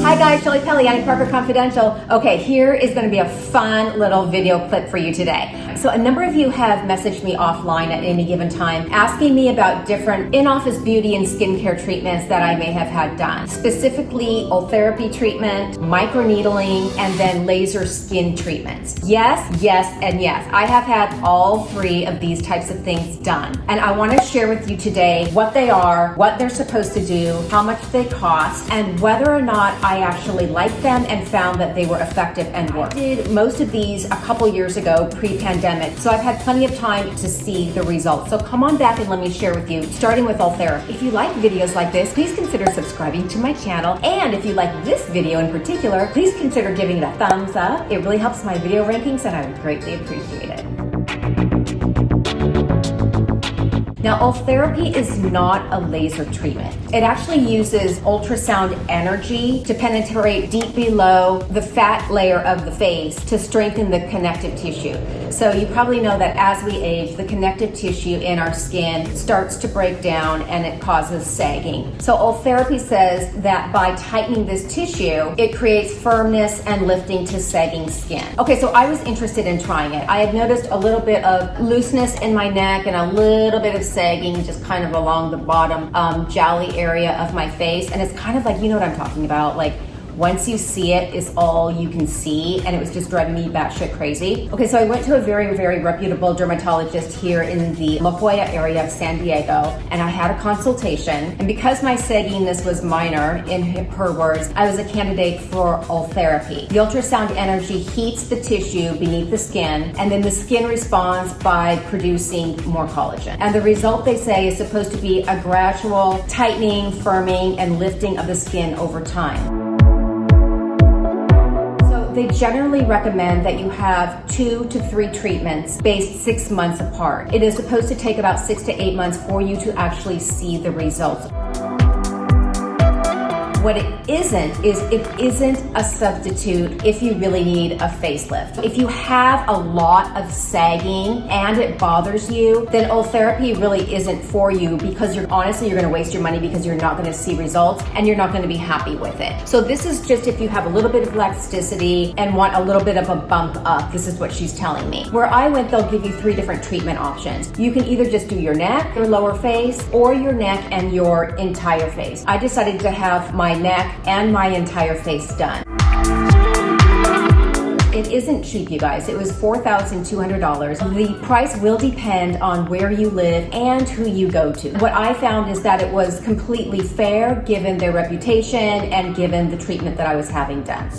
Hi guys, Shelli, Pelly, Annie Parker Confidential. Okay, here is going to be a fun little video clip for you today. So a number of you have messaged me offline at any given time asking me about different in-office beauty and skincare treatments that I may have had done. Specifically, Ultherapy treatment, microneedling, and then laser skin treatments. Yes, yes, and yes. I have had all three of these types of things done. And I want to share with you today what they are, what they're supposed to do, how much they cost, and whether or not I actually liked them and found that they were effective and worked. I did most of these a couple years ago, pre-pandemic, so I've had plenty of time to see the results. So come on back and let me share with you, starting with Ultherapy. If you like videos like this, please consider subscribing to my channel. And if you like this video in particular, please consider giving it a thumbs up. It really helps my video rankings and I would greatly appreciate it. Now, Ultherapy is not a laser treatment. It actually uses ultrasound energy to penetrate deep below the fat layer of the face to strengthen the connective tissue. So you probably know that as we age, the connective tissue in our skin starts to break down and it causes sagging. So Ultherapy says that by tightening this tissue, it creates firmness and lifting to sagging skin. Okay, so I was interested in trying it. I had noticed a little bit of looseness in my neck and a little bit of sagging just kind of along the bottom jowly area of my face. And it's kind of like, you know what I'm talking about, like once you see it, it's all you can see, and it was just driving me batshit crazy. Okay, so I went to a very, very reputable dermatologist here in the La Jolla area of San Diego, and I had a consultation. And because my sagginess was minor, in her words, I was a candidate for Ultherapy. The ultrasound energy heats the tissue beneath the skin, and then the skin responds by producing more collagen. And the result, they say, is supposed to be a gradual tightening, firming, and lifting of the skin over time. They generally recommend that you have 2 to 3 treatments spaced 6 months apart. It is supposed to take about 6 to 8 months for you to actually see the results. What it isn't is it isn't a substitute if you really need a facelift. If you have a lot of sagging and it bothers you, then Ultherapy really isn't for you because you're going to waste your money because you're not going to see results and you're not going to be happy with it. So this is just if you have a little bit of elasticity and want a little bit of a bump up. This is what she's telling me. Where I went, they'll give you 3 different treatment options. You can either just do your neck, your lower face, or your neck and your entire face. I decided to have my neck and my entire face done. It isn't cheap, you guys. It was $4,200. The price will depend on where you live and who you go to. What I found is that it was completely fair given their reputation and given the treatment that I was having done.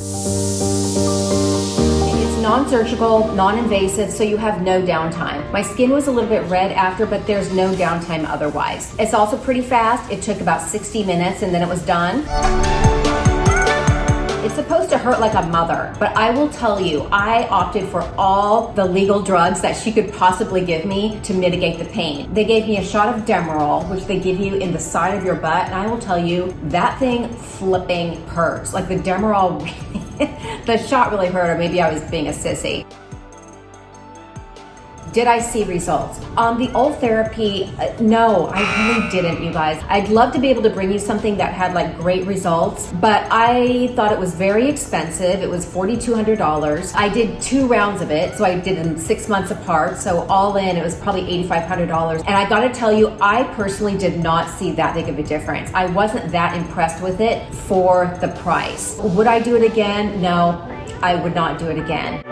Non-surgical, non-invasive, so you have no downtime. My skin was a little bit red after, but there's no downtime otherwise. It's also pretty fast. It took about 60 minutes and then it was done. It's supposed to hurt like a mother, but I will tell you, I opted for all the legal drugs that she could possibly give me to mitigate the pain. They gave me a shot of Demerol, which they give you in the side of your butt, and I will tell you, that thing flipping hurts. Like the Demerol, the shot really hurt, or maybe I was being a sissy. Did I see results? On the Ultherapy, no, I really didn't, you guys. I'd love to be able to bring you something that had like great results, but I thought it was very expensive. It was $4,200. I did 2 rounds of it, so I did them 6 months apart. So all in, it was probably $8,500. And I gotta tell you, I personally did not see that big of a difference. I wasn't that impressed with it for the price. Would I do it again? No, I would not do it again.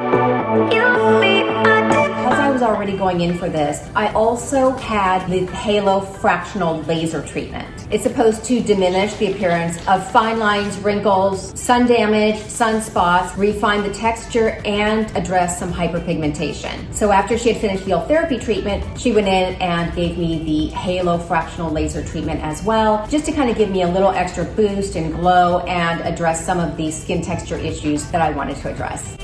Because I was already going in for this, I also had the Halo fractional laser treatment. It's supposed to diminish the appearance of fine lines, wrinkles, sun damage, sunspots, refine the texture, and address some hyperpigmentation. So after she had finished the Ultherapy treatment, she went in and gave me the Halo fractional laser treatment as well, just to kind of give me a little extra boost and glow and address some of the skin texture issues that I wanted to address.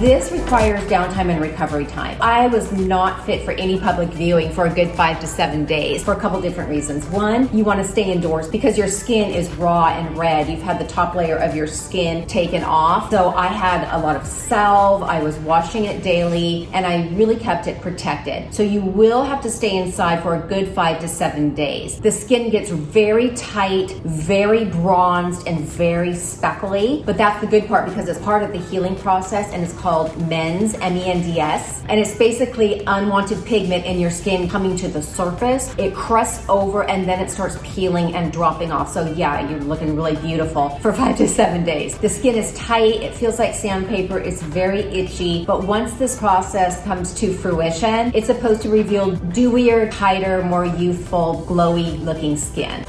This requires downtime and recovery time. I was not fit for any public viewing for a good 5 to 7 days for a couple different reasons. One, you want to stay indoors because your skin is raw and red. You've had the top layer of your skin taken off. So I had a lot of salve. I was washing it daily and I really kept it protected. So you will have to stay inside for a good 5 to 7 days. The skin gets very tight, very bronzed, and very speckly. But that's the good part because it's part of the healing process and it's called MENS, MENDS. And it's basically unwanted pigment in your skin coming to the surface. It crusts over and then it starts peeling and dropping off. So yeah, you're looking really beautiful for 5 to 7 days. The skin is tight. It feels like sandpaper. It's very itchy. But once this process comes to fruition, it's supposed to reveal dewier, tighter, more youthful, glowy looking skin.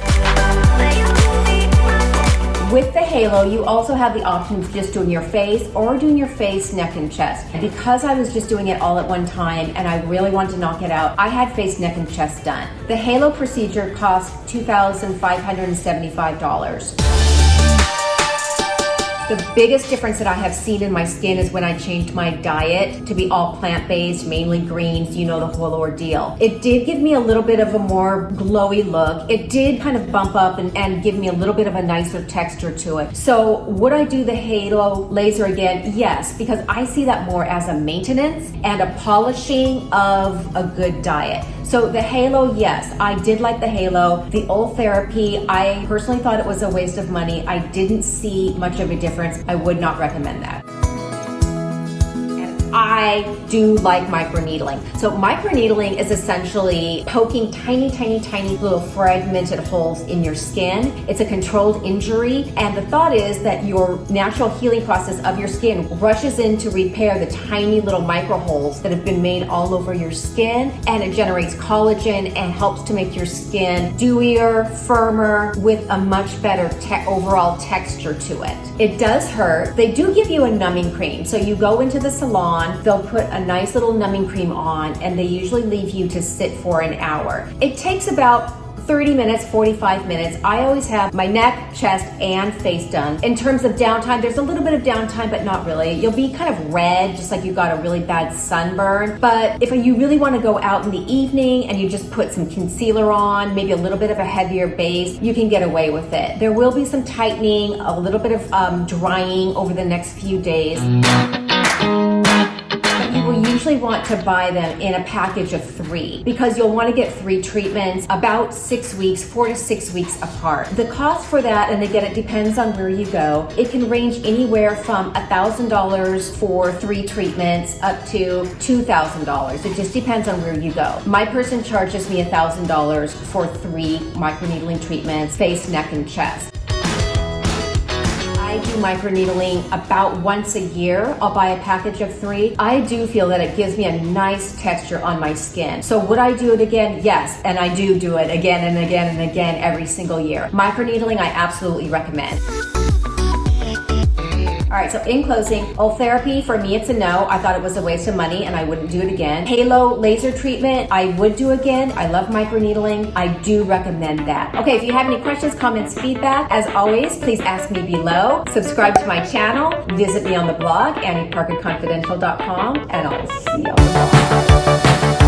With the halo, you also have the option of just doing your face or doing your face, neck, and chest. Because I was just doing it all at one time and I really wanted to knock it out, I had face, neck, and chest done. The halo procedure cost $2,575. The biggest difference that I have seen in my skin is when I changed my diet to be all plant-based, mainly greens, you know, the whole ordeal. It did give me a little bit of a more glowy look. It did kind of bump up and give me a little bit of a nicer texture to it. So would I do the halo laser again? Yes, because I see that more as a maintenance and a polishing of a good diet. So the halo, yes, I did like the halo. The Ultherapy, I personally thought it was a waste of money. I didn't see much of a difference. I would not recommend that. I do like microneedling. So microneedling is essentially poking tiny, tiny, tiny little fragmented holes in your skin. It's a controlled injury. And the thought is that your natural healing process of your skin rushes in to repair the tiny little micro holes that have been made all over your skin. And it generates collagen and helps to make your skin dewier, firmer, with a much better overall texture to it. It does hurt. They do give you a numbing cream. So you go into the salon, they'll put a nice little numbing cream on and they usually leave you to sit for an hour. It takes about 30 minutes, 45 minutes. I always have my neck, chest, and face done. In terms of downtime, there's a little bit of downtime, but not really. You'll be kind of red, just like you got a really bad sunburn. But if you really want to go out in the evening and you just put some concealer on, maybe a little bit of a heavier base, you can get away with it. There will be some tightening, a little bit of drying over the next few days. You will usually want to buy them in a package of 3 because you'll want to get 3 treatments about 6 weeks, 4 to 6 weeks apart. The cost for that, and again, it depends on where you go, it can range anywhere from $1,000 for 3 treatments up to $2,000. It just depends on where you go. My person charges me $1,000 for 3 microneedling treatments, face, neck, and chest. I do microneedling about once a year. I'll buy a package of 3. I do feel that it gives me a nice texture on my skin. So would I do it again? Yes, and I do it again and again and again every single year. Microneedling, I absolutely recommend. All right, so in closing, Ultherapy, for me, it's a no. I thought it was a waste of money and I wouldn't do it again. Halo laser treatment, I would do again. I love microneedling. I do recommend that. Okay, if you have any questions, comments, feedback, as always, please ask me below. Subscribe to my channel. Visit me on the blog, AnnieParkerConfidential.com, and I'll see you on the blog.